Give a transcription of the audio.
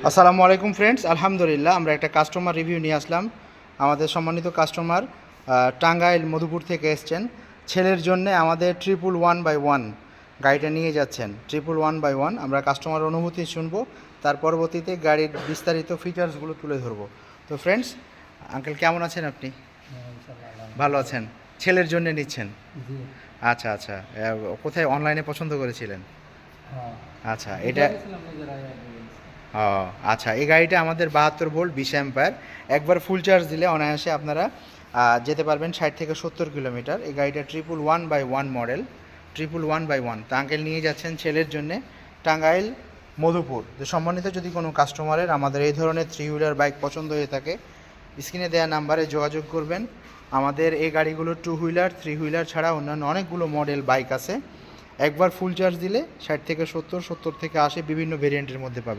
আসসালামু আলাইকুম ফ্রেন্ডস, আলহামদুলিল্লাহ আমরা একটা কাস্টমার রিভিউ নিয়ে আসলাম। আমাদের সম্মানিত কাস্টমার টাঙ্গাইল মধুপুর থেকে এসছেন। ছেলের জন্য আমাদের 111/1 গাড়িটা নিয়ে যাচ্ছেন। 111/1 আমরা কাস্টমার অনুভূতি শুনবো, তার পরবর্তীতে গাড়ির বিস্তারিত ফিচার্সগুলো তুলে ধরবো। তো ফ্রেন্ডস, আঙ্কেল কেমন আছেন আপনি? ভালো আছেন? ছেলের জন্য নিচ্ছেন? আচ্ছা আচ্ছা, কোথায় অনলাইনে পছন্দ করেছিলেন? আচ্ছা, এটা ও আচ্ছা, এই গাড়িটা আমাদের 72 ভোল্ট 20 অ্যাম্পায়ার। একবার ফুল চার্জ দিলে অনায়াসে আপনারা যেতে পারবেন 60 থেকে 70 কিলোমিটার। এই গাড়িটা 111/1 মডেল, 111/1। তা আঙ্কেল নিয়ে যাচ্ছেন ছেলের জন্যে টাঙ্গাইল মধুপুর। তো সম্মানিত, যদি কোনো কাস্টমারের আমাদের এই ধরনের 3 হুইলার বাইক পছন্দ হয়ে থাকে, স্ক্রিনে দেওয়া নাম্বারে যোগাযোগ করবেন। আমাদের এই গাড়িগুলো 2 হুইলার 3 হুইলার ছাড়া অন্যান্য অনেকগুলো মডেল বাইক আছে। একবার ফুল চার্জ দিলে 60 থেকে 70, 70 থেকে 80 বিভিন্ন ভেরিয়েন্টের মধ্যে পাবেন।